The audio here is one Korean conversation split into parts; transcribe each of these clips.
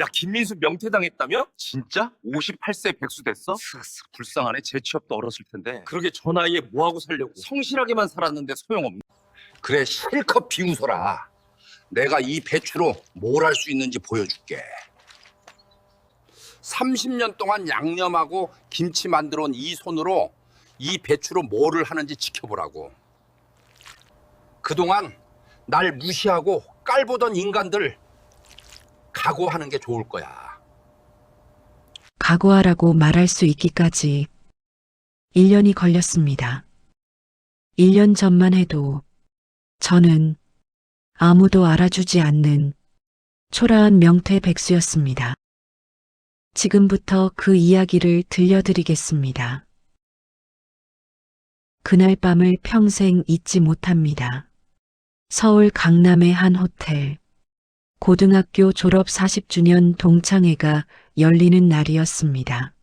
야, 김민수 명퇴당했다며? 진짜? 58세 백수 됐어? 불쌍하네. 재취업도 어렸을 텐데. 그러게 저 나이에 뭐하고 살려고. 성실하게만 살았는데 소용없네. 그래, 실컷 비웃어라. 내가 이 배추로 뭘 할 수 있는지 보여줄게. 30년 동안 양념하고 김치 만들어 온 이 손으로 이 배추로 뭐를 하는지 지켜보라고. 그동안 날 무시하고 깔보던 인간들 각오하는 게 좋을 거야. 각오하라고 말할 수 있기까지 1년이 걸렸습니다. 1년 전만 해도 저는 아무도 알아주지 않는 초라한 명퇴 백수였습니다. 지금부터 그 이야기를 들려드리겠습니다. 그날 밤을 평생 잊지 못합니다. 서울 강남의 한 호텔. 고등학교 졸업 40주년 동창회가 열리는 날이었습니다.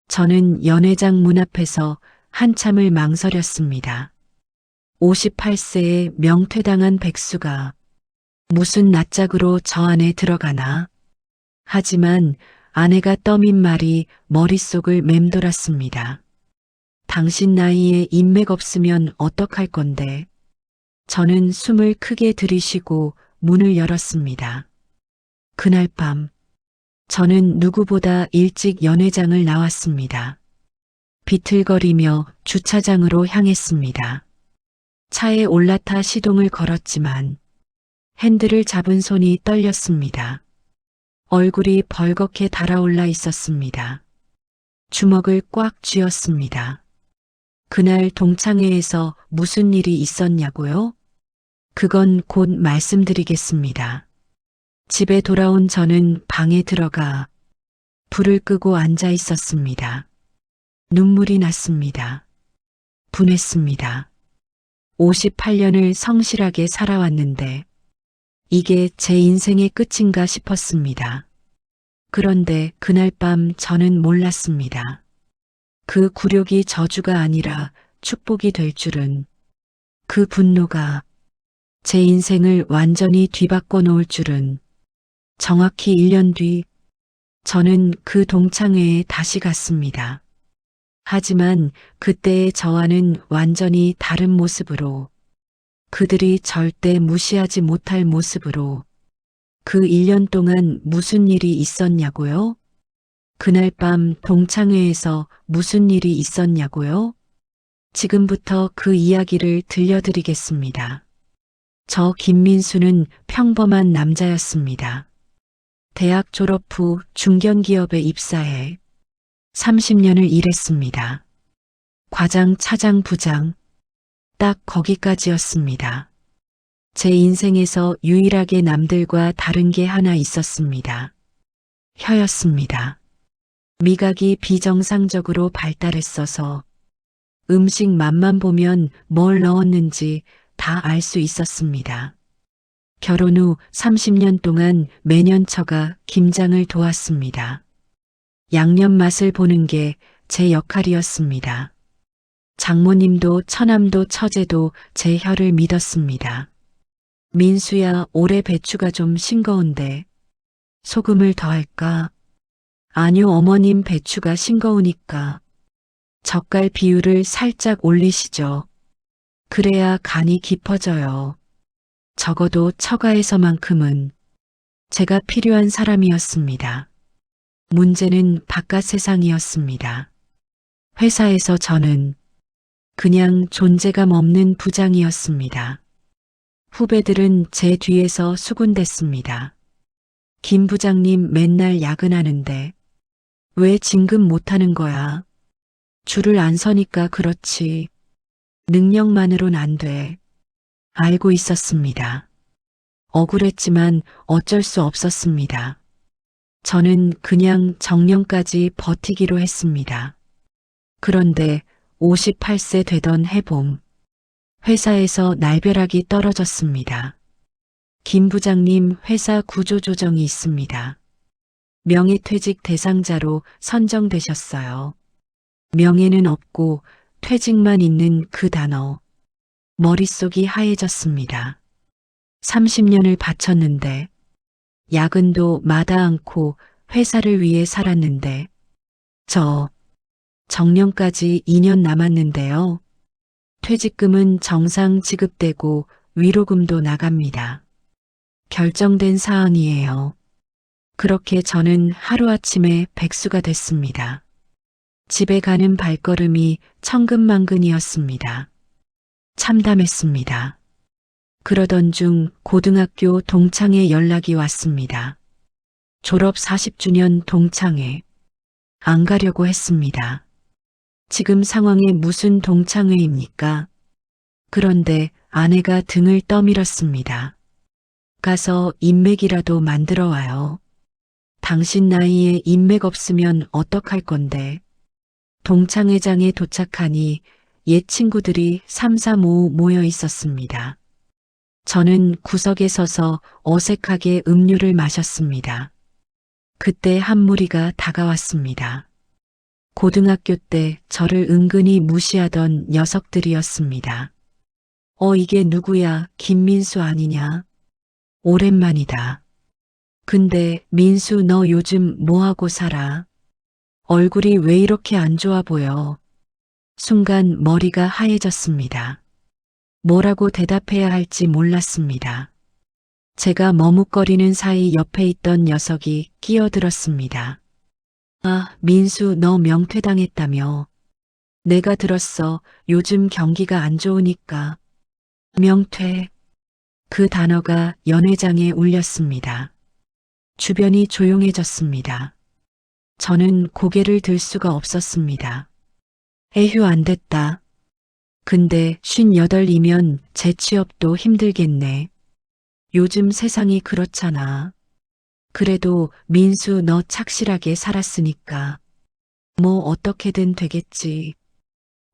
저는 연회장 문 앞에서 한참을 망설였습니다. 58세의 명퇴당한 백수가 무슨 낯짝으로 저 안에 들어가나? 하지만 아내가 떠민 말이 머릿속을 맴돌았습니다. 당신 나이에 인맥 없으면 어떡할 건데? 저는 숨을 크게 들이쉬고 문을 열었습니다. 그날 밤, 저는 누구보다 일찍 연회장을 나왔습니다. 비틀거리며 주차장으로 향했습니다. 차에 올라타 시동을 걸었지만 핸들을 잡은 손이 떨렸습니다. 얼굴이 벌겋게 달아올라 있었습니다. 주먹을 꽉 쥐었습니다. 그날 동창회에서 무슨 일이 있었냐고요? 그건 곧 말씀드리겠습니다. 집에 돌아온 저는 방에 들어가 불을 끄고 앉아 있었습니다. 눈물이 났습니다. 분했습니다. 58년을 성실하게 살아왔는데 이게 제 인생의 끝인가 싶었습니다. 그런데 그날 밤 저는 몰랐습니다. 그 굴욕이 저주가 아니라 축복이 될 줄은, 그 분노가 제 인생을 완전히 뒤바꿔 놓을 줄은. 정확히 1년 뒤 저는 그 동창회에 다시 갔습니다. 하지만 그때의 저와는 완전히 다른 모습으로, 그들이 절대 무시하지 못할 모습으로. 그 1년 동안 무슨 일이 있었냐고요? 그날 밤 동창회에서 무슨 일이 있었냐고요? 지금부터 그 이야기를 들려드리겠습니다. 저 김민수는 평범한 남자였습니다. 대학 졸업 후 중견기업에 입사해 30년을 일했습니다. 과장, 차장, 부장, 딱 거기까지였습니다. 제 인생에서 유일하게 남들과 다른 게 하나 있었습니다. 혀였습니다. 미각이 비정상적으로 발달했어서 음식 맛만 보면 뭘 넣었는지 다 알 수 있었습니다. 결혼 후 30년 동안 매년 처가 김장을 도왔습니다. 양념 맛을 보는 게 제 역할이었습니다. 장모님도 처남도 처제도 제 혀를 믿었습니다. 민수야, 올해 배추가 좀 싱거운데 소금을 더할까? 아니요, 어머님, 배추가 싱거우니까 젓갈 비율을 살짝 올리시죠. 그래야 간이 깊어져요. 적어도 처가에서만큼은 제가 필요한 사람이었습니다. 문제는 바깥 세상이었습니다. 회사에서 저는 그냥 존재감 없는 부장이었습니다. 후배들은 제 뒤에서 수군댔습니다. 김 부장님 맨날 야근하는데 왜 진급 못하는 거야? 줄을 안 서니까 그렇지. 능력만으론 안 돼. 알고 있었습니다. 억울했지만 어쩔 수 없었습니다. 저는 그냥 정년까지 버티기로 했습니다. 그런데 58세 되던 해봄, 회사에서 날벼락이 떨어졌습니다. 김 부장님, 회사 구조조정이 있습니다. 명예퇴직 대상자로 선정되셨어요. 명예는 없고 퇴직만 있는 그 단어. 머릿속이 하얘졌습니다. 30년을 바쳤는데 야근도 마다 않고 회사를 위해 살았는데, 정년까지 2년 남았는데요. 퇴직금은 정상 지급되고 위로금도 나갑니다. 결정된 사항이에요. 그렇게 저는 하루아침에 백수가 됐습니다. 집에 가는 발걸음이 천근만근이었습니다. 참담했습니다. 그러던 중 고등학교 동창회 연락이 왔습니다. 졸업 40주년 동창회. 안 가려고 했습니다. 지금 상황에 무슨 동창회입니까? 그런데 아내가 등을 떠밀었습니다. 가서 인맥이라도 만들어 와요. 당신 나이에 인맥 없으면 어떡할 건데. 동창회장에 도착하니 옛 친구들이 3, 4, 5 모여 있었습니다. 저는 구석에 서서 어색하게 음료를 마셨습니다. 그때 한 무리가 다가왔습니다. 고등학교 때 저를 은근히 무시하던 녀석들이었습니다. 이게 누구야? 김민수 아니냐? 오랜만이다. 근데 민수 너 요즘 뭐하고 살아? 얼굴이 왜 이렇게 안 좋아 보여? 순간 머리가 하얘졌습니다. 뭐라고 대답해야 할지 몰랐습니다. 제가 머뭇거리는 사이 옆에 있던 녀석이 끼어들었습니다. 아, 민수 너 명퇴당했다며. 내가 들었어. 요즘 경기가 안 좋으니까. 명퇴. 그 단어가 연회장에 울렸습니다. 주변이 조용해졌습니다. 저는 고개를 들 수가 없었습니다. 에휴 안 됐다. 근데 58이면 재취업도 힘들겠네. 요즘 세상이 그렇잖아. 그래도 민수 너 착실하게 살았으니까. 뭐 어떻게든 되겠지.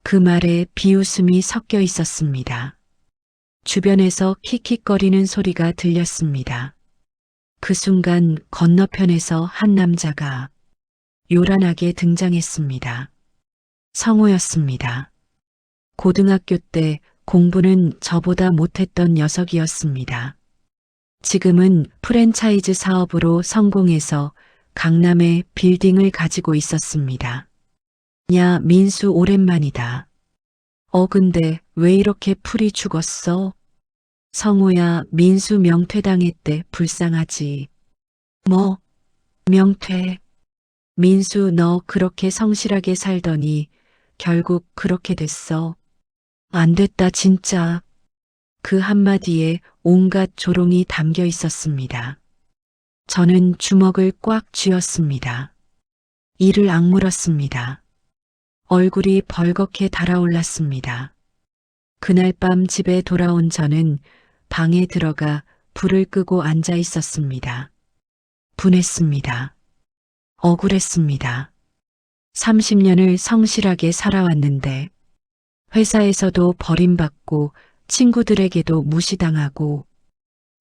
그 말에 비웃음이 섞여 있었습니다. 주변에서 킥킥거리는 소리가 들렸습니다. 그 순간 건너편에서 한 남자가 요란하게 등장했습니다. 성호였습니다. 고등학교 때 공부는 저보다 못했던 녀석이었습니다. 지금은 프랜차이즈 사업으로 성공해서 강남에 빌딩을 가지고 있었습니다. 야, 민수 오랜만이다. 근데 왜 이렇게 풀이 죽었어? 성호야, 민수 명퇴당했대. 불쌍하지. 뭐? 명퇴? 민수 너 그렇게 성실하게 살더니 결국 그렇게 됐어. 안 됐다 진짜. 그 한마디에 온갖 조롱이 담겨 있었습니다. 저는 주먹을 꽉 쥐었습니다. 이를 악물었습니다. 얼굴이 벌겋게 달아올랐습니다. 그날 밤 집에 돌아온 저는 방에 들어가 불을 끄고 앉아 있었습니다. 분했습니다. 억울했습니다. 30년을 성실하게 살아왔는데 회사에서도 버림받고 친구들에게도 무시당하고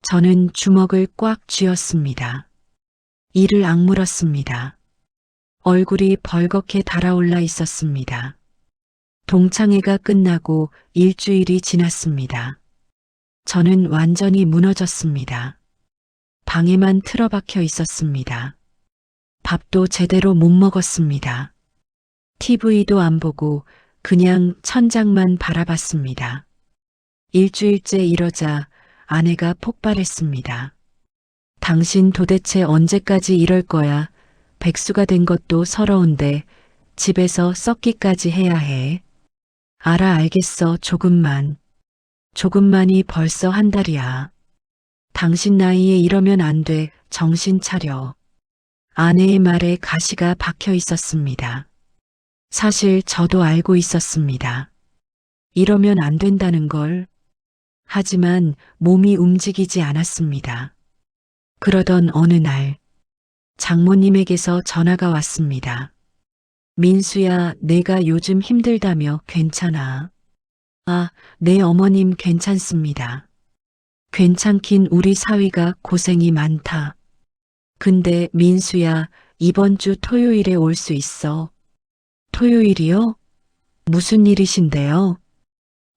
저는 주먹을 꽉 쥐었습니다. 이를 악물었습니다. 얼굴이 벌겋게 달아올라 있었습니다. 동창회가 끝나고 일주일이 지났습니다. 저는 완전히 무너졌습니다. 방에만 틀어박혀 있었습니다. 밥도 제대로 못 먹었습니다. TV도 안 보고 그냥 천장만 바라봤습니다. 일주일째 이러자 아내가 폭발했습니다. 당신 도대체 언제까지 이럴 거야? 백수가 된 것도 서러운데 집에서 썩기까지 해야 해. 알겠어. 조금만. 조금만이 벌써 한 달이야. 당신 나이에 이러면 안 돼. 정신 차려. 아내의 말에 가시가 박혀 있었습니다. 사실 저도 알고 있었습니다. 이러면 안 된다는 걸. 하지만 몸이 움직이지 않았습니다. 그러던 어느 날 장모님에게서 전화가 왔습니다. 민수야, 내가 요즘 힘들다며. 괜찮아? 네 어머님 괜찮습니다. 괜찮긴 우리 사위가 고생이 많다. 근데 민수야, 이번 주 토요일에 올 수 있어. 토요일이요? 무슨 일이신데요?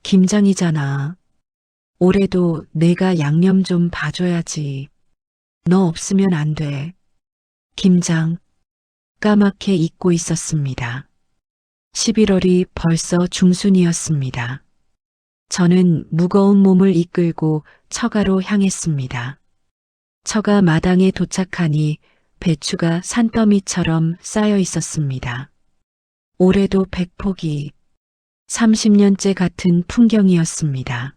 김장이잖아. 올해도 내가 양념 좀 봐줘야지. 너 없으면 안 돼. 김장. 까맣게 잊고 있었습니다. 11월이 벌써 중순이었습니다. 저는 무거운 몸을 이끌고 처가로 향했습니다. 처가 마당에 도착하니 배추가 산더미처럼 쌓여 있었습니다. 올해도 백포기. 30년째 같은 풍경이었습니다.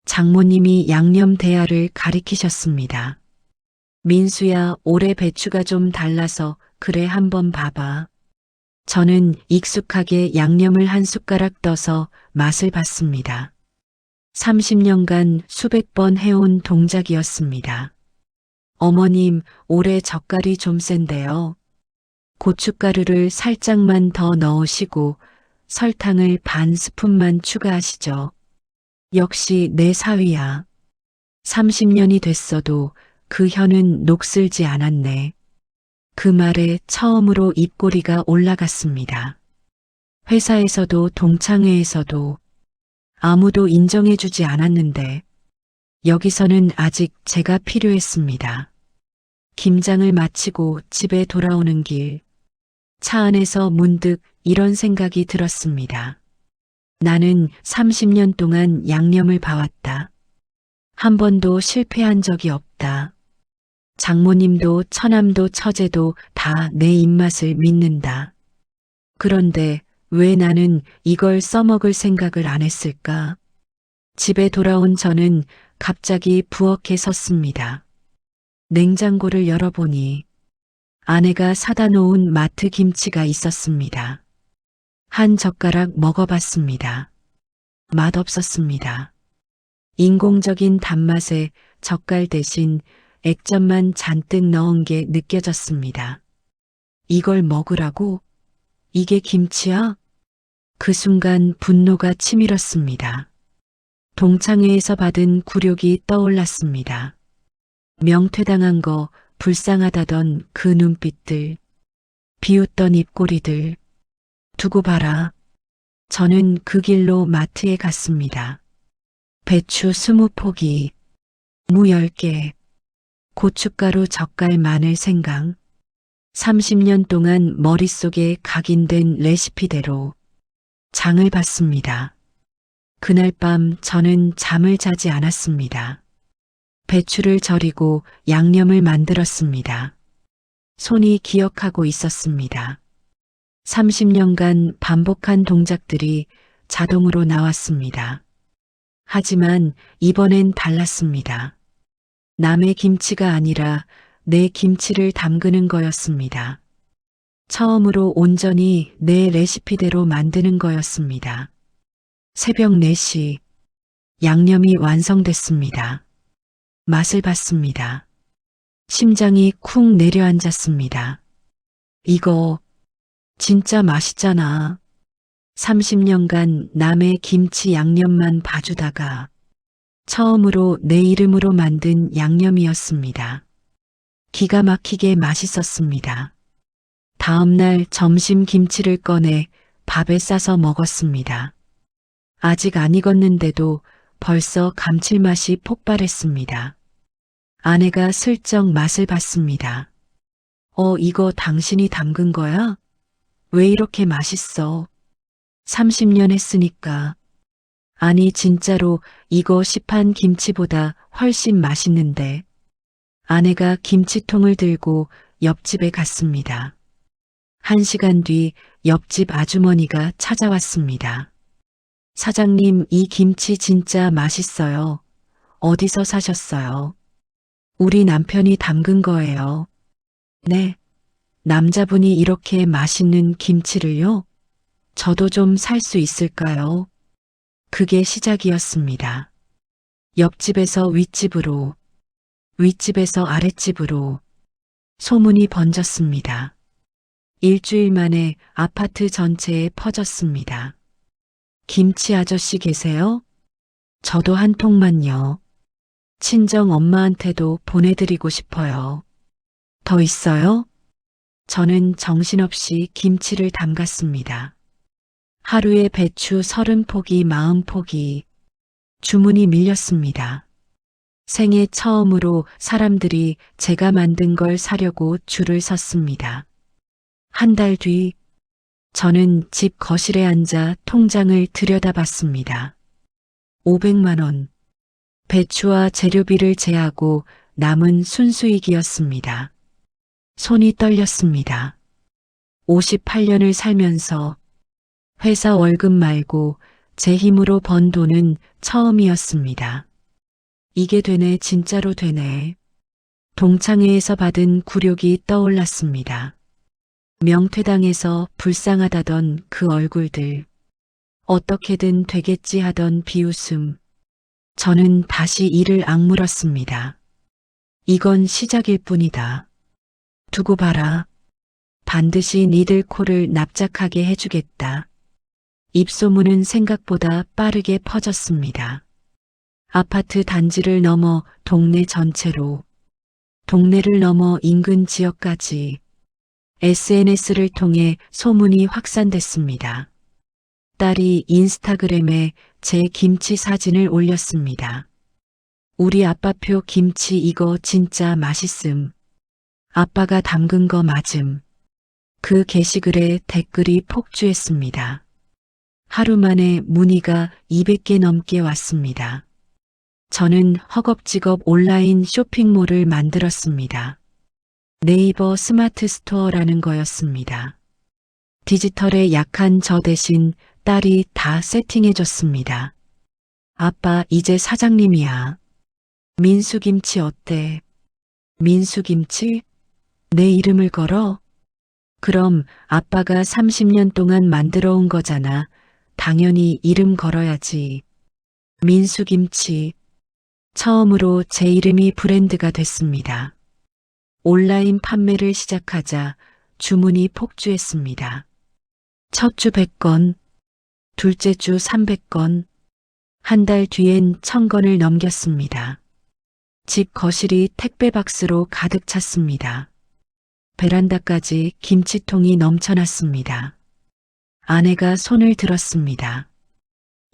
장모님이 양념 대야를 가리키셨습니다. 민수야, 올해 배추가 좀 달라서 그래 한번 봐봐. 저는 익숙하게 양념을 한 숟가락 떠서 맛을 봤습니다. 30년간 수백 번 해온 동작이었습니다. 어머님, 올해 젓갈이 좀 센데요. 고춧가루를 살짝만 더 넣으시고 설탕을 반 스푼만 추가하시죠. 역시 내 사위야. 30년이 됐어도 그 혀는 녹슬지 않았네. 그 말에 처음으로 입꼬리가 올라갔습니다. 회사에서도 동창회에서도 아무도 인정해주지 않았는데 여기서는 아직 제가 필요했습니다. 김장을 마치고 집에 돌아오는 길, 차 안에서 문득 이런 생각이 들었습니다. 나는 30년 동안 양념을 봐왔다. 한 번도 실패한 적이 없다. 장모님도 처남도 처제도 다 내 입맛을 믿는다. 그런데 왜 나는 이걸 써먹을 생각을 안 했을까? 집에 돌아온 저는 갑자기 부엌에 섰습니다. 냉장고를 열어보니 아내가 사다 놓은 마트 김치가 있었습니다. 한 젓가락 먹어봤습니다. 맛없었습니다. 인공적인 단맛에 젓갈 대신 액젓만 잔뜩 넣은 게 느껴졌습니다. 이걸 먹으라고? 이게 김치야? 그 순간 분노가 치밀었습니다. 동창회에서 받은 굴욕이 떠올랐습니다. 명퇴당한 거 불쌍하다던 그 눈빛들, 비웃던 입꼬리들, 두고 봐라. 저는 그 길로 마트에 갔습니다. 배추 20포기, 무 10개, 고춧가루, 젓갈, 마늘, 생강. 30년 동안 머릿속에 각인된 레시피대로 장을 봤습니다. 그날 밤 저는 잠을 자지 않았습니다. 배추를 절이고 양념을 만들었습니다. 손이 기억하고 있었습니다. 30년간 반복한 동작들이 자동으로 나왔습니다. 하지만 이번엔 달랐습니다. 남의 김치가 아니라 내 김치를 담그는 거였습니다. 처음으로 온전히 내 레시피대로 만드는 거였습니다. 새벽 4시, 양념이 완성됐습니다. 맛을 봤습니다. 심장이 쿵 내려앉았습니다. 이거 진짜 맛있잖아. 30년간 남의 김치 양념만 봐주다가 처음으로 내 이름으로 만든 양념이었습니다. 기가 막히게 맛있었습니다. 다음날 점심 김치를 꺼내 밥에 싸서 먹었습니다. 아직 안 익었는데도 벌써 감칠맛이 폭발했습니다. 아내가 슬쩍 맛을 봤습니다. 이거 당신이 담근 거야? 왜 이렇게 맛있어? 30년 했으니까. 아니, 진짜로 이거 시판 김치보다 훨씬 맛있는데. 아내가 김치통을 들고 옆집에 갔습니다. 1시간 뒤 옆집 아주머니가 찾아왔습니다. 사장님, 이 김치 진짜 맛있어요. 어디서 사셨어요? 우리 남편이 담근 거예요. 네. 남자분이 이렇게 맛있는 김치를요? 저도 좀 살 수 있을까요? 그게 시작이었습니다. 옆집에서 윗집으로, 윗집에서 아랫집으로 소문이 번졌습니다. 일주일 만에 아파트 전체에 퍼졌습니다. 김치 아저씨 계세요? 저도 한 통만요. 친정 엄마한테도 보내드리고 싶어요. 더 있어요? 저는 정신없이 김치를 담갔습니다. 하루에 배추 30포기, 40포기. 주문이 밀렸습니다. 생애 처음으로 사람들이 제가 만든 걸 사려고 줄을 섰습니다. 한 달 뒤, 저는 집 거실에 앉아 통장을 들여다봤습니다. 500만 원. 배추와 재료비를 제하고 남은 순수익이었습니다. 손이 떨렸습니다. 58년을 살면서 회사 월급 말고 제 힘으로 번 돈은 처음이었습니다. 이게 되네, 진짜로 되네. 동창회에서 받은 굴욕이 떠올랐습니다. 명퇴당에서 불쌍하다던 그 얼굴들. 어떻게든 되겠지 하던 비웃음. 저는 다시 이를 악물었습니다. 이건 시작일 뿐이다. 두고 봐라. 반드시 니들 코를 납작하게 해주겠다. 입소문은 생각보다 빠르게 퍼졌습니다. 아파트 단지를 넘어 동네 전체로, 동네를 넘어 인근 지역까지 SNS를 통해 소문이 확산됐습니다. 딸이 인스타그램에 제 김치 사진을 올렸습니다. 우리 아빠표 김치 이거 진짜 맛있음. 아빠가 담근 거 맞음. 그 게시글에 댓글이 폭주했습니다. 하루 만에 문의가 200개 넘게 왔습니다. 저는 허겁지겁 온라인 쇼핑몰을 만들었습니다. 네이버 스마트 스토어라는 거였습니다. 디지털에 약한 저 대신 딸이 다 세팅해줬습니다. 아빠 이제 사장님이야. 민수김치 어때? 민수김치? 내 이름을 걸어? 그럼 아빠가 30년 동안 만들어 온 거잖아. 당연히 이름 걸어야지. 민수김치. 처음으로 제 이름이 브랜드가 됐습니다. 온라인 판매를 시작하자 주문이 폭주했습니다. 첫 주 100건, 둘째 주 300건, 한 달 뒤엔 1000건을 넘겼습니다. 집 거실이 택배 박스로 가득 찼습니다. 베란다까지 김치통이 넘쳐났습니다. 아내가 손을 들었습니다.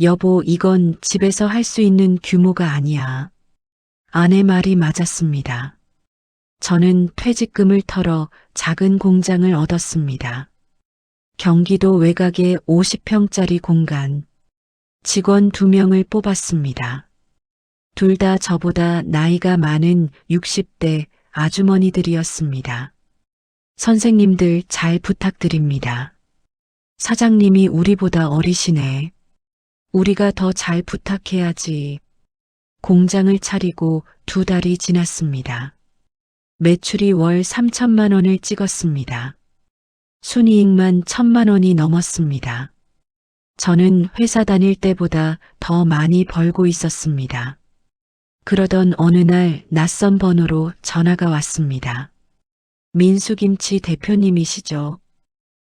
여보, 이건 집에서 할 수 있는 규모가 아니야. 아내 말이 맞았습니다. 저는 퇴직금을 털어 작은 공장을 얻었습니다. 경기도 외곽의 50평짜리 공간. 직원 2명을 뽑았습니다. 둘 다 저보다 나이가 많은 60대 아주머니들이었습니다. 선생님들 잘 부탁드립니다. 사장님이 우리보다 어리시네. 우리가 더 잘 부탁해야지. 공장을 차리고 2달이 지났습니다. 매출이 월 3천만 원을 찍었습니다. 순이익만 1,000만 원이 넘었습니다. 저는 회사 다닐 때보다 더 많이 벌고 있었습니다. 그러던 어느 날 낯선 번호로 전화가 왔습니다. 민수김치 대표님이시죠?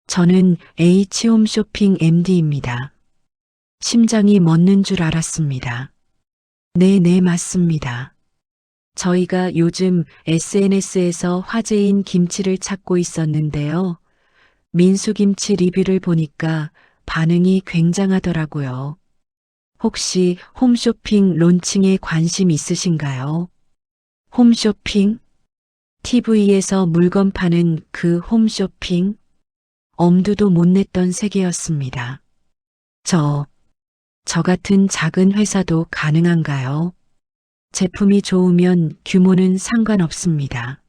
저는 H홈쇼핑 MD입니다. 심장이 멎는 줄 알았습니다. 네, 맞습니다. 저희가 요즘 SNS에서 화제인 김치를 찾고 있었는데요. 민수김치 리뷰를 보니까 반응이 굉장하더라고요. 혹시 홈쇼핑 론칭에 관심 있으신가요? 홈쇼핑? TV에서 물건 파는 그 홈쇼핑? 엄두도 못 냈던 세계였습니다. 저 같은 작은 회사도 가능한가요? 제품이 좋으면 규모는 상관없습니다.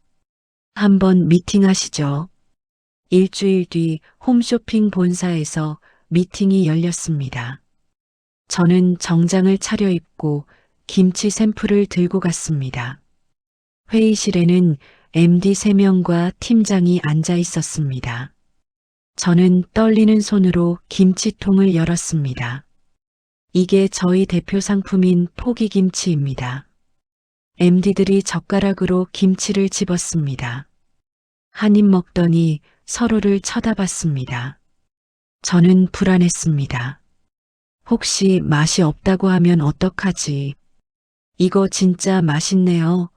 한번 미팅하시죠. 일주일 뒤 홈쇼핑 본사에서 미팅이 열렸습니다. 저는 정장을 차려입고 김치 샘플을 들고 갔습니다. 회의실에는 MD 3명과 팀장이 앉아 있었습니다. 저는 떨리는 손으로 김치통을 열었습니다. 이게 저희 대표 상품인 포기김치입니다. MD들이 젓가락으로 김치를 집었습니다. 한 입 먹더니 서로를 쳐다봤습니다. 저는 불안했습니다. 혹시 맛이 없다고 하면 어떡하지? 이거 진짜 맛있네요.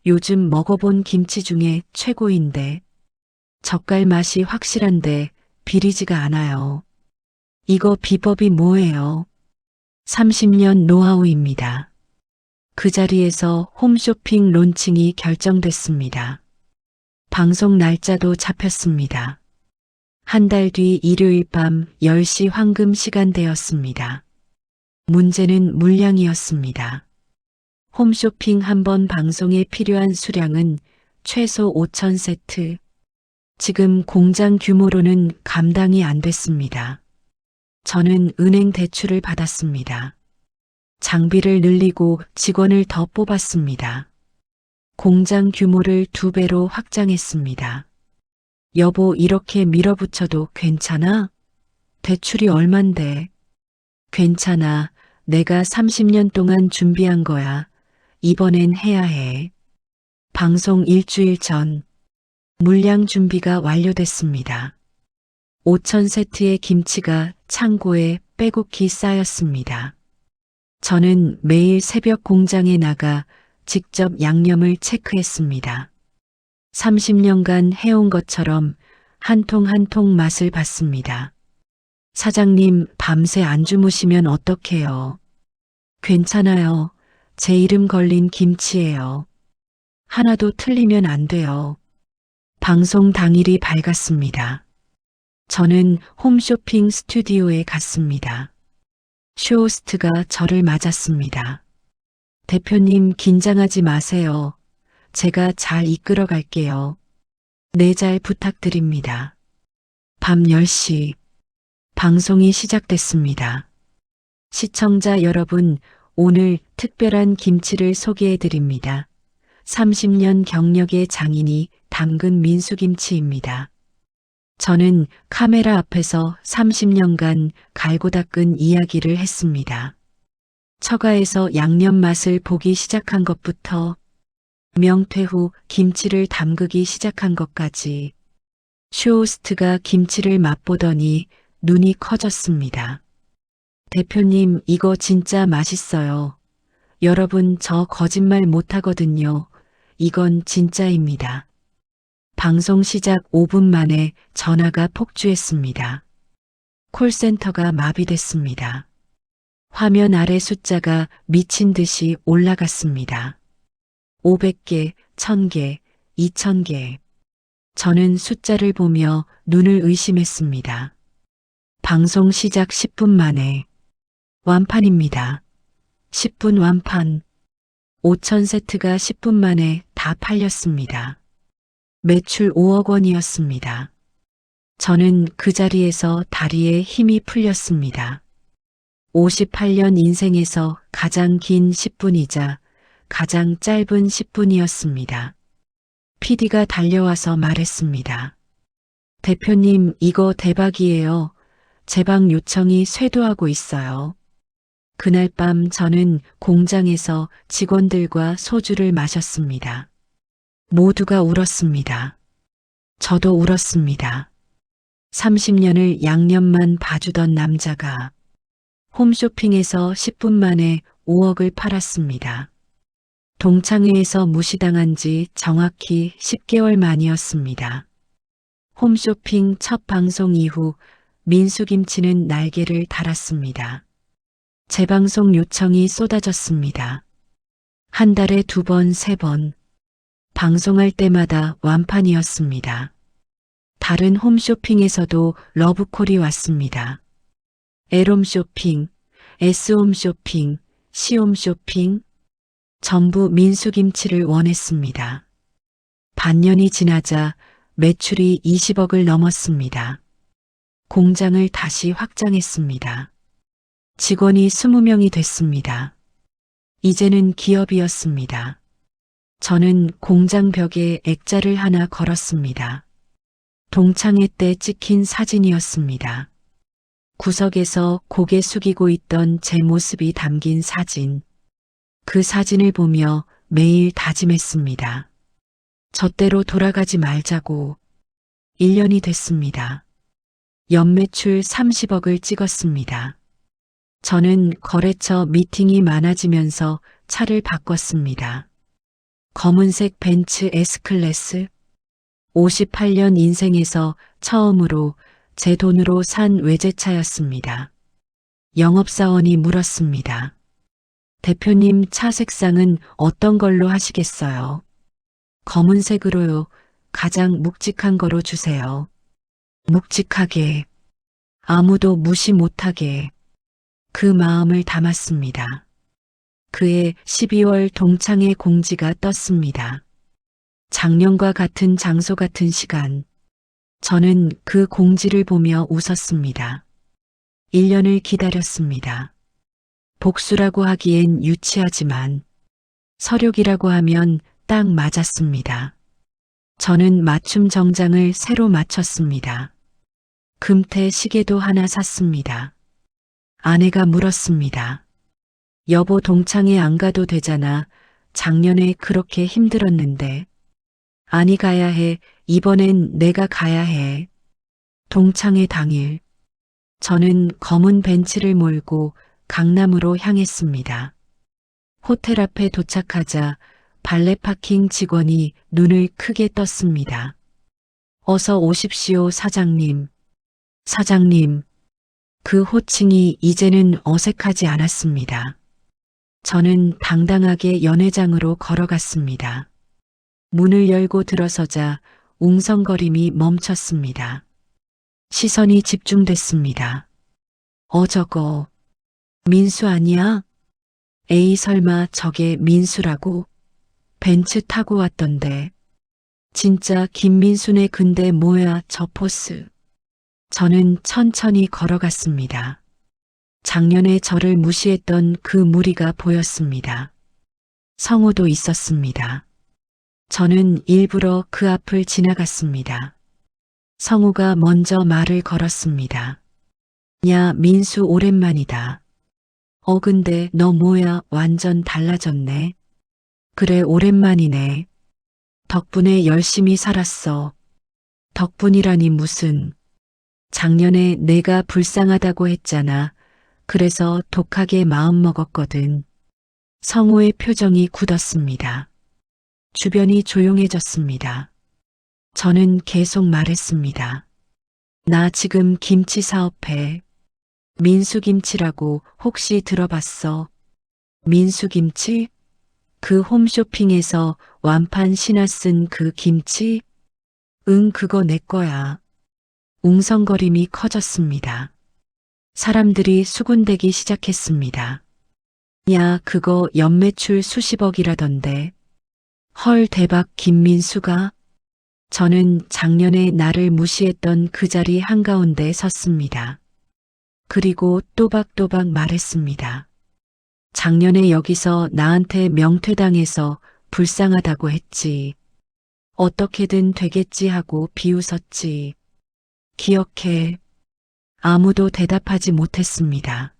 요즘 먹어본 김치 중에 최고인데. 젓갈 맛이 확실한데 비리지가 않아요. 이거 비법이 뭐예요? 30년 노하우입니다. 그 자리에서 홈쇼핑 론칭이 결정됐습니다. 방송 날짜도 잡혔습니다. 한 달 뒤 일요일 밤 10시 황금 시간대였습니다. 문제는 물량이었습니다. 홈쇼핑 한 번 방송에 필요한 수량은 최소 5,000세트. 지금 공장 규모로는 감당이 안 됐습니다. 저는 은행 대출을 받았습니다. 장비를 늘리고 직원을 더 뽑았습니다. 공장 규모를 2배로 확장했습니다. 여보, 이렇게 밀어붙여도 괜찮아? 대출이 얼만데? 괜찮아. 내가 30년 동안 준비한 거야. 이번엔 해야 해. 방송 일주일 전 물량 준비가 완료됐습니다. 5,000세트의 김치가 창고에 빼곡히 쌓였습니다. 저는 매일 새벽 공장에 나가 직접 양념을 체크했습니다. 30년간 해온 것처럼 한 통 한 통 맛을 봤습니다. 사장님, 밤새 안 주무시면 어떡해요? 괜찮아요. 제 이름 걸린 김치예요. 하나도 틀리면 안 돼요. 방송 당일이 밝았습니다. 저는 홈쇼핑 스튜디오에 갔습니다. 쇼호스트가 저를 맞았습니다. 대표님, 긴장하지 마세요. 제가 잘 이끌어 갈게요. 네, 잘 부탁드립니다. 밤 10시 방송이 시작됐습니다. 시청자 여러분, 오늘 특별한 김치를 소개해 드립니다. 30년 경력의 장인이 담근 민수김치입니다. 저는 카메라 앞에서 30년간 갈고 닦은 이야기를 했습니다. 처가에서 양념 맛을 보기 시작한 것부터 명퇴 후 김치를 담그기 시작한 것까지 쇼호스트가 김치를 맛보더니 눈이 커졌습니다. 대표님, 이거 진짜 맛있어요. 여러분, 저 거짓말 못하거든요. 이건 진짜입니다. 방송 시작 5분 만에 전화가 폭주했습니다. 콜센터가 마비됐습니다. 화면 아래 숫자가 미친 듯이 올라갔습니다. 500개, 1000개, 2000개. 저는 숫자를 보며 눈을 의심했습니다. 방송 시작 10분 만에 완판입니다. 10분 완판. 5,000세트가 10분 만에 다 팔렸습니다. 매출 5억 원이었습니다. 저는 그 자리에서 다리에 힘이 풀렸습니다. 58년 인생에서 가장 긴 10분이자 가장 짧은 10분이었습니다. PD가 달려와서 말했습니다. 대표님, 이거 대박이에요. 제방 요청이 쇄도하고 있어요. 그날 밤 저는 공장에서 직원들과 소주를 마셨습니다. 모두가 울었습니다. 저도 울었습니다. 30년을 양념만 봐주던 남자가 홈쇼핑에서 10분 만에 5억을 팔았습니다. 동창회에서 무시당한 지 정확히 10개월 만이었습니다. 홈쇼핑 첫 방송 이후 민수김치는 날개를 달았습니다. 재방송 요청이 쏟아졌습니다. 한 달에 2번, 3번. 방송할 때마다 완판이었습니다. 다른 홈쇼핑에서도 러브콜이 왔습니다. L홈쇼핑, S홈쇼핑, C홈쇼핑. 전부 민수김치를 원했습니다. 반년이 지나자 매출이 20억을 넘었습니다. 공장을 다시 확장했습니다. 직원이 20명이 됐습니다. 이제는 기업이었습니다. 저는 공장 벽에 액자를 하나 걸었습니다. 동창회 때 찍힌 사진이었습니다. 구석에서 고개 숙이고 있던 제 모습이 담긴 사진. 그 사진을 보며 매일 다짐했습니다. 젖대로 돌아가지 말자고. 1년이 됐습니다. 연매출 30억을 찍었습니다. 저는 거래처 미팅이 많아지면서 차를 바꿨습니다. 검은색 벤츠 S클래스. 58년 인생에서 처음으로 제 돈으로 산 외제차였습니다. 영업사원이 물었습니다. 대표님 차 색상은 어떤 걸로 하시겠어요? 검은색으로요. 가장 묵직한 거로 주세요. 묵직하게. 아무도 무시 못하게. 그 마음을 담았습니다. 그해 12월 동창회 공지가 떴습니다. 작년과 같은 장소 같은 시간. 저는 그 공지를 보며 웃었습니다. 1년을 기다렸습니다. 복수라고 하기엔 유치하지만 서력이라고 하면 딱 맞았습니다. 저는 맞춤 정장을 새로 맞췄습니다. 금태 시계도 하나 샀습니다. 아내가 물었습니다. 여보 동창회 안 가도 되잖아. 작년에 그렇게 힘들었는데. 아니 가야 해. 이번엔 내가 가야 해. 동창회 당일. 저는 검은 벤츠를 몰고 강남으로 향했습니다. 호텔 앞에 도착하자 발레 파킹 직원이 눈을 크게 떴습니다. 어서 오십시오, 사장님. 사장님. 그 호칭이 이제는 어색하지 않았습니다. 저는 당당하게 연회장으로 걸어갔습니다. 문을 열고 들어서자 웅성거림이 멈췄습니다. 시선이 집중됐습니다. 저거 민수 아니야? 에이 설마 저게 민수라고? 벤츠 타고 왔던데. 진짜 김민수네. 근데 뭐야 저 포스. 저는 천천히 걸어갔습니다. 작년에 저를 무시했던 그 무리가 보였습니다. 성우도 있었습니다. 저는 일부러 그 앞을 지나갔습니다. 성우가 먼저 말을 걸었습니다. 야, 민수 오랜만이다. 근데 너 뭐야, 완전 달라졌네. 그래, 오랜만이네. 덕분에 열심히 살았어. 덕분이라니 무슨. 작년에 내가 불쌍하다고 했잖아. 그래서 독하게 마음먹었거든. 성우의 표정이 굳었습니다. 주변이 조용해졌습니다. 저는 계속 말했습니다. 나 지금 김치 사업해. 민수김치라고 혹시 들어봤어? 민수김치? 그 홈쇼핑에서 완판 신화 쓴 그 김치? 응, 그거 내 거야. 웅성거림이 커졌습니다. 사람들이 수군대기 시작했습니다. 야, 그거 연매출 수십억이라던데. 헐, 대박. 김민수가? 저는 작년에 나를 무시했던 그 자리 한가운데 섰습니다. 그리고 또박또박 말했습니다. 작년에 여기서 나한테 명퇴당해서 불쌍하다고 했지. 어떻게든 되겠지 하고 비웃었지. 기억해. 아무도 대답하지 못했습니다.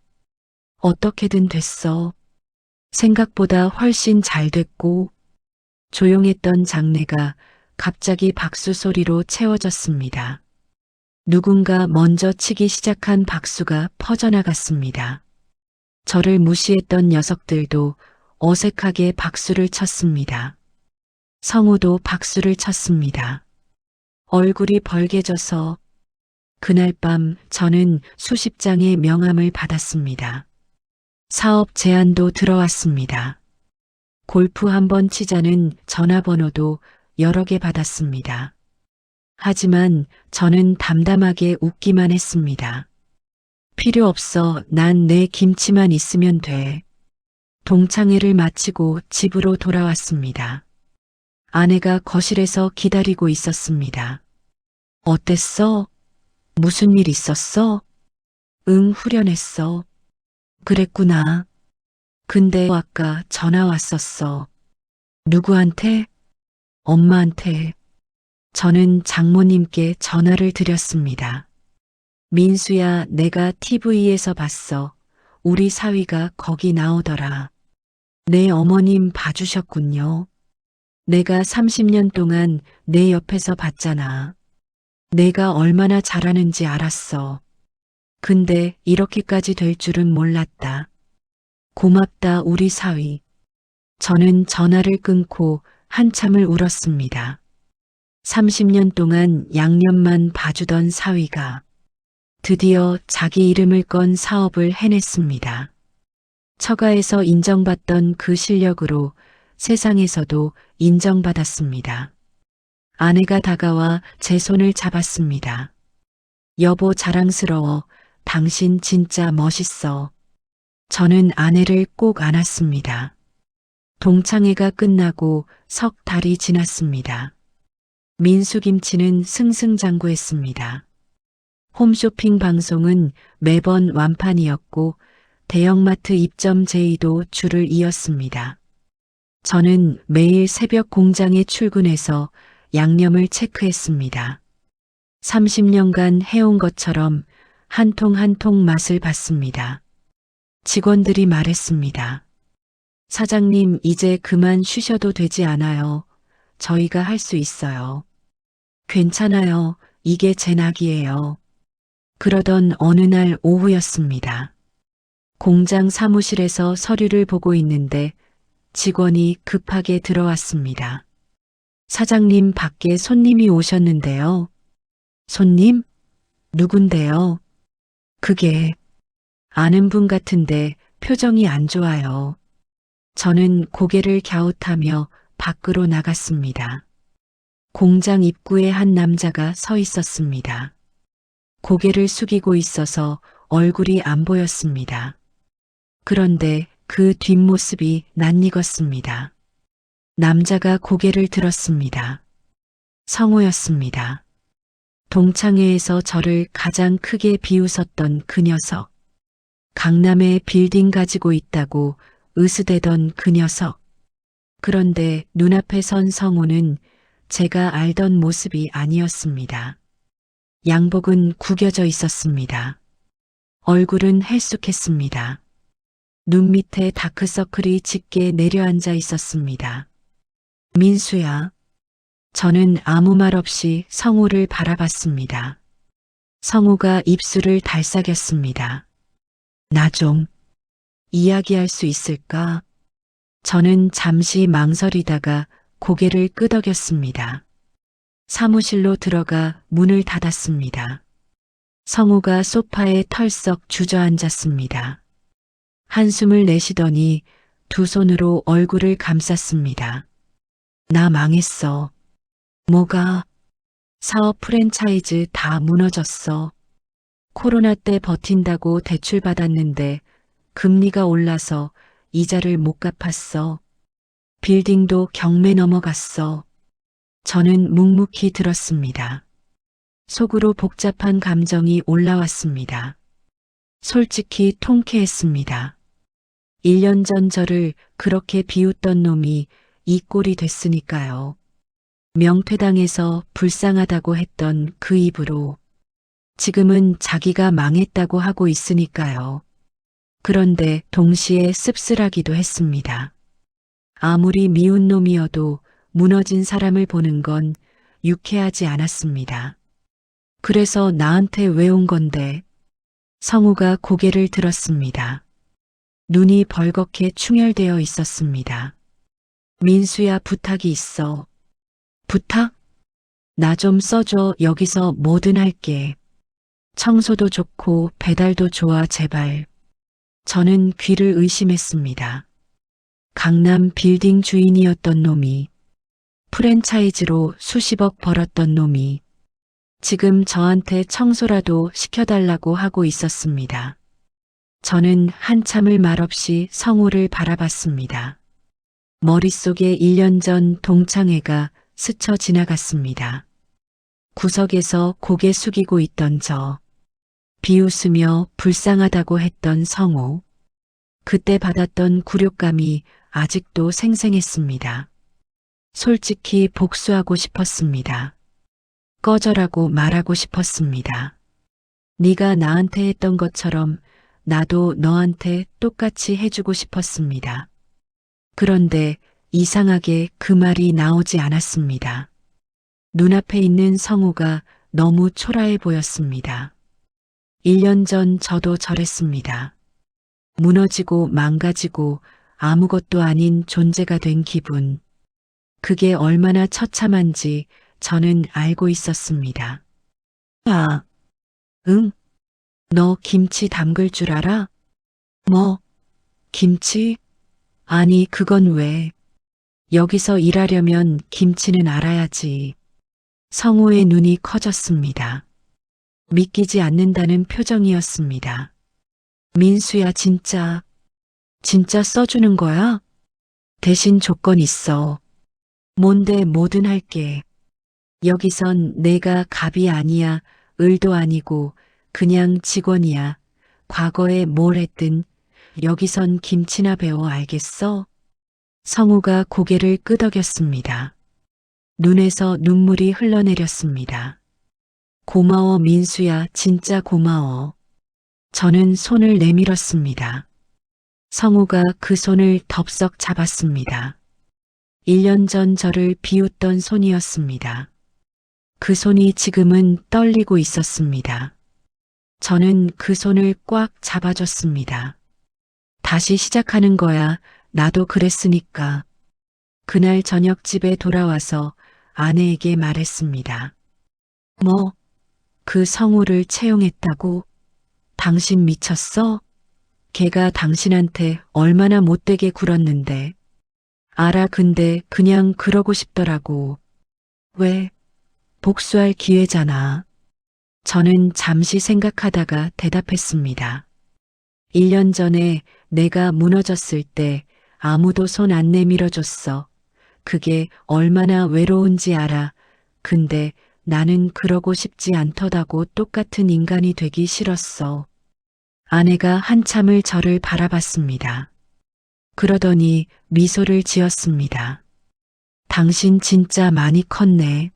어떻게든 됐어. 생각보다 훨씬 잘 됐고. 조용했던 장내가 갑자기 박수 소리로 채워졌습니다. 누군가 먼저 치기 시작한 박수가 퍼져나갔습니다. 저를 무시했던 녀석들도 어색하게 박수를 쳤습니다. 성우도 박수를 쳤습니다. 얼굴이 벌개져서 그날 밤 저는 수십 장의 명함을 받았습니다. 사업 제안도 들어왔습니다. 골프 한번 치자는 전화번호도 여러 개 받았습니다. 하지만 저는 담담하게 웃기만 했습니다. 필요 없어. 난 내 김치만 있으면 돼. 동창회를 마치고 집으로 돌아왔습니다. 아내가 거실에서 기다리고 있었습니다. 어땠어? 무슨 일 있었어? 응, 후련했어. 그랬구나. 근데 아까 전화 왔었어. 누구한테? 엄마한테. 저는 장모님께 전화를 드렸습니다. 민수야, 내가 TV에서 봤어. 우리 사위가 거기 나오더라. 내 어머님 봐주셨군요. 내가 30년 동안 내 옆에서 봤잖아. 내가 얼마나 잘하는지 알았어. 근데 이렇게까지 될 줄은 몰랐다. 고맙다, 우리 사위. 저는 전화를 끊고 한참을 울었습니다. 30년 동안 양념만 봐주던 사위가 드디어 자기 이름을 건 사업을 해냈습니다. 처가에서 인정받던 그 실력으로 세상에서도 인정받았습니다. 아내가 다가와 제 손을 잡았습니다. 여보 자랑스러워. 당신 진짜 멋있어. 저는 아내를 꼭 안았습니다. 동창회가 끝나고 석 달이 지났습니다. 민수김치는 승승장구했습니다. 홈쇼핑 방송은 매번 완판이었고 대형마트 입점 제의도 줄을 이었습니다. 저는 매일 새벽 공장에 출근해서 양념을 체크했습니다. 30년간 해온 것처럼 한 통 한 통 맛을 봤습니다. 직원들이 말했습니다. 사장님, 이제 그만 쉬셔도 되지 않아요. 저희가 할 수 있어요. 괜찮아요. 이게 제 낙이에요. 그러던 어느 날 오후였습니다. 공장 사무실에서 서류를 보고 있는데 직원이 급하게 들어왔습니다. 사장님, 밖에 손님이 오셨는데요. 손님? 누군데요? 그게 아는 분 같은데 표정이 안 좋아요. 저는 고개를 갸웃하며 밖으로 나갔습니다. 공장 입구에 한 남자가 서 있었습니다. 고개를 숙이고 있어서 얼굴이 안 보였습니다. 그런데 그 뒷모습이 낯익었습니다. 남자가 고개를 들었습니다. 성우였습니다. 동창회에서 저를 가장 크게 비웃었던 그 녀석. 강남에 빌딩 가지고 있다고 으스대던 그 녀석. 그런데 눈앞에 선 성우는 제가 알던 모습이 아니었습니다. 양복은 구겨져 있었습니다. 얼굴은 헬쑥했습니다. 눈 밑에 다크서클이 짙게 내려앉아 있었습니다. 민수야. 저는 아무 말 없이 성우를 바라봤습니다. 성우가 입술을 달싹였습니다. 나 좀 이야기할 수 있을까? 저는 잠시 망설이다가 고개를 끄덕였습니다. 사무실로 들어가 문을 닫았습니다. 성우가 소파에 털썩 주저앉았습니다. 한숨을 내쉬더니 두 손으로 얼굴을 감쌌습니다. 나 망했어. 뭐가? 사업 프랜차이즈 다 무너졌어. 코로나 때 버틴다고 대출 받았는데 금리가 올라서 이자를 못 갚았어. 빌딩도 경매 넘어갔어. 저는 묵묵히 들었습니다. 속으로 복잡한 감정이 올라왔습니다. 솔직히 통쾌했습니다. 1년 전 저를 그렇게 비웃던 놈이 이 꼴이 됐으니까요. 명퇴당해서 불쌍하다고 했던 그 입으로 지금은 자기가 망했다고 하고 있으니까요. 그런데 동시에 씁쓸하기도 했습니다. 아무리 미운 놈이어도 무너진 사람을 보는 건 유쾌하지 않았습니다. 그래서 나한테 왜 온 건데? 성우가 고개를 들었습니다. 눈이 벌겋게 충혈되어 있었습니다. 민수야, 부탁이 있어. 부탁? 나 좀 써줘. 여기서 뭐든 할게. 청소도 좋고 배달도 좋아, 제발. 저는 귀를 의심했습니다. 강남 빌딩 주인이었던 놈이, 프랜차이즈로 수십억 벌었던 놈이 지금 저한테 청소라도 시켜달라고 하고 있었습니다. 저는 한참을 말없이 성우를 바라봤습니다. 머릿속에 1년 전 동창회가 스쳐 지나갔습니다. 구석에서 고개 숙이고 있던 저, 비웃으며 불쌍하다고 했던 성우. 그때 받았던 굴욕감이 아직도 생생했습니다. 솔직히 복수하고 싶었습니다. 꺼져라고 말하고 싶었습니다. 네가 나한테 했던 것처럼 나도 너한테 똑같이 해주고 싶었습니다. 그런데 이상하게 그 말이 나오지 않았습니다. 눈앞에 있는 성우가 너무 초라해 보였습니다. 1년 전 저도 저랬습니다. 무너지고 망가지고 아무것도 아닌 존재가 된 기분. 그게 얼마나 처참한지 저는 알고 있었습니다. 아, 응? 너 김치 담글 줄 알아? 뭐? 김치? 아니, 그건 왜? 여기서 일하려면 김치는 알아야지. 성우의 눈이 커졌습니다. 믿기지 않는다는 표정이었습니다. 민수야, 진짜 써주는 거야? 대신 조건 있어. 뭔데? 뭐든 할게. 여기선 내가 갑이 아니야, 을도 아니고 그냥 직원이야. 과거에 뭘 했든 여기선 김치나 배워, 알겠어? 성우가 고개를 끄덕였습니다. 눈에서 눈물이 흘러내렸습니다. 고마워, 민수야, 진짜 고마워. 저는 손을 내밀었습니다. 성우가 그 손을 덥석 잡았습니다. 1년 전 저를 비웃던 손이었습니다. 그 손이 지금은 떨리고 있었습니다. 저는 그 손을 꽉 잡아줬습니다. 다시 시작하는 거야. 나도 그랬으니까. 그날 저녁 집에 돌아와서 아내에게 말했습니다. 뭐? 그 성우를 채용했다고? 당신 미쳤어? 걔가 당신한테 얼마나 못되게 굴었는데. 알아, 근데 그냥 그러고 싶더라고. 왜? 복수할 기회잖아. 저는 잠시 생각하다가 대답했습니다. 1년 전에 내가 무너졌을 때 아무도 손 안 내밀어줬어. 그게 얼마나 외로운지 알아. 근데 나는 그러고 싶지 않더라고. 똑같은 인간이 되기 싫었어. 아내가 한참을 저를 바라봤습니다. 그러더니 미소를 지었습니다. 당신 진짜 많이 컸네.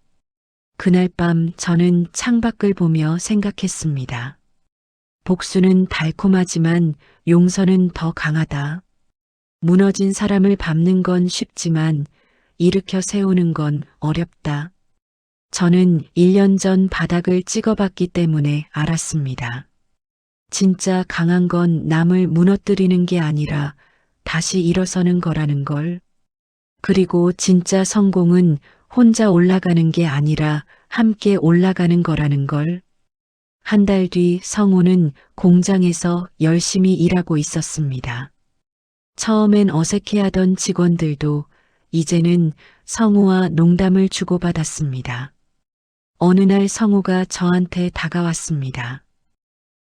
그날 밤 저는 창밖을 보며 생각했습니다. 복수는 달콤하지만 용서는 더 강하다. 무너진 사람을 밟는 건 쉽지만 일으켜 세우는 건 어렵다. 저는 1년 전 바닥을 찍어봤기 때문에 알았습니다. 진짜 강한 건 남을 무너뜨리는 게 아니라 다시 일어서는 거라는 걸. 그리고 진짜 성공은 혼자 올라가는 게 아니라 함께 올라가는 거라는 걸. 한 달 뒤 성우는 공장에서 열심히 일하고 있었습니다. 처음엔 어색해하던 직원들도 이제는 성우와 농담을 주고받았습니다. 어느 날 성우가 저한테 다가왔습니다.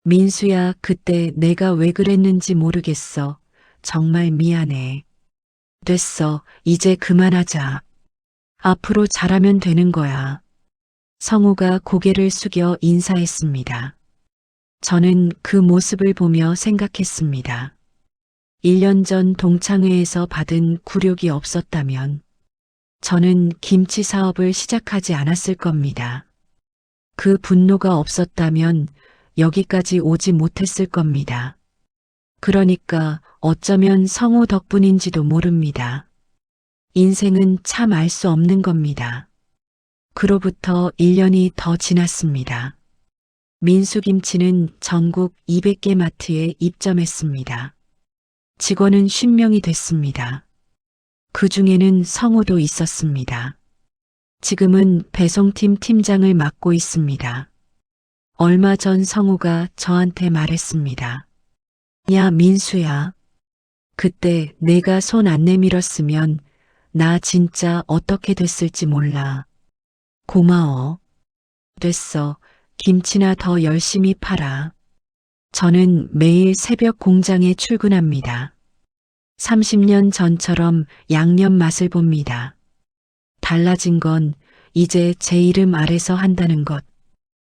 민수야, 그때 내가 왜 그랬는지 모르겠어. 정말 미안해. 됐어. 이제 그만하자. 앞으로 잘하면 되는 거야. 성우가 고개를 숙여 인사했습니다. 저는 그 모습을 보며 생각했습니다. 1년 전 동창회에서 받은 굴욕이 없었다면 저는 김치 사업을 시작하지 않았을 겁니다. 그 분노가 없었다면 여기까지 오지 못했을 겁니다. 그러니까 어쩌면 성우 덕분인지도 모릅니다. 인생은 참 알 수 없는 겁니다. 그로부터 1년이 더 지났습니다. 민수김치는 전국 200개 마트에 입점했습니다. 직원은 50명이 됐습니다. 그 중에는 성우도 있었습니다. 지금은 배송팀 팀장을 맡고 있습니다. 얼마 전 성우가 저한테 말했습니다. 야, 민수야. 그때 내가 손 안 내밀었으면 나 진짜 어떻게 됐을지 몰라. 고마워. 됐어. 김치나 더 열심히 팔아. 저는 매일 새벽 공장에 출근합니다. 30년 전처럼 양념 맛을 봅니다. 달라진 건 이제 제 이름 아래서 한다는 것.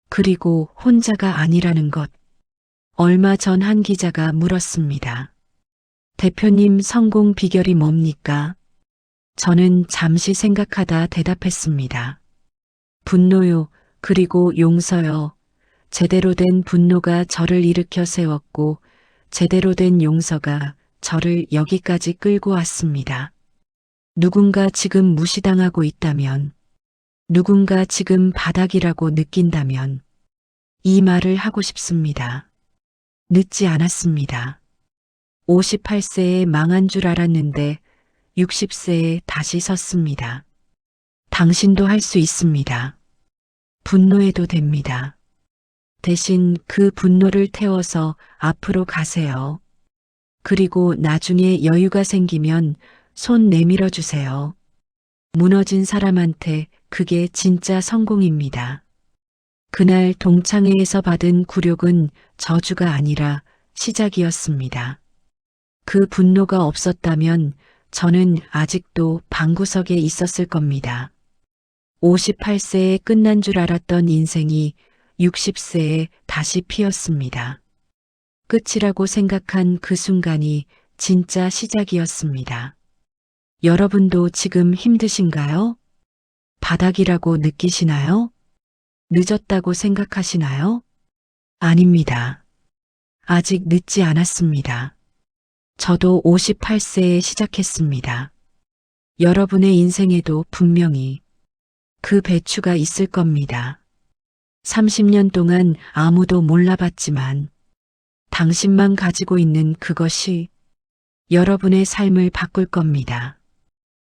그리고 혼자가 아니라는 것. 얼마 전 한 기자가 물었습니다. 대표님 성공 비결이 뭡니까? 저는 잠시 생각하다 대답했습니다. 분노요, 그리고 용서요. 제대로 된 분노가 저를 일으켜 세웠고, 제대로 된 용서가 저를 여기까지 끌고 왔습니다. 누군가 지금 무시당하고 있다면, 누군가 지금 바닥이라고 느낀다면, 이 말을 하고 싶습니다. 늦지 않았습니다. 58세에 망한 줄 알았는데 60세에 다시 섰습니다. 당신도 할 수 있습니다. 분노해도 됩니다. 대신 그 분노를 태워서 앞으로 가세요. 그리고 나중에 여유가 생기면 손 내밀어 주세요. 무너진 사람한테 그게 진짜 성공입니다. 그날 동창회에서 받은 굴욕은 저주가 아니라 시작이었습니다. 그 분노가 없었다면 저는 아직도 방구석에 있었을 겁니다. 58세에 끝난 줄 알았던 인생이 60세에 다시 피었습니다. 끝이라고 생각한 그 순간이 진짜 시작이었습니다. 여러분도 지금 힘드신가요? 바닥이라고 느끼시나요? 늦었다고 생각하시나요? 아닙니다. 아직 늦지 않았습니다. 저도 58세에 시작했습니다. 여러분의 인생에도 분명히 그 배추가 있을 겁니다. 30년 동안 아무도 몰라봤지만 당신만 가지고 있는 그것이 여러분의 삶을 바꿀 겁니다.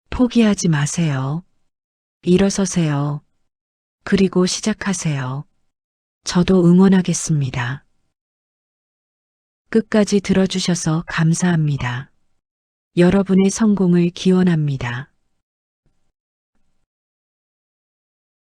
포기하지 마세요. 일어서세요. 그리고 시작하세요. 저도 응원하겠습니다. 끝까지 들어주셔서 감사합니다. 여러분의 성공을 기원합니다.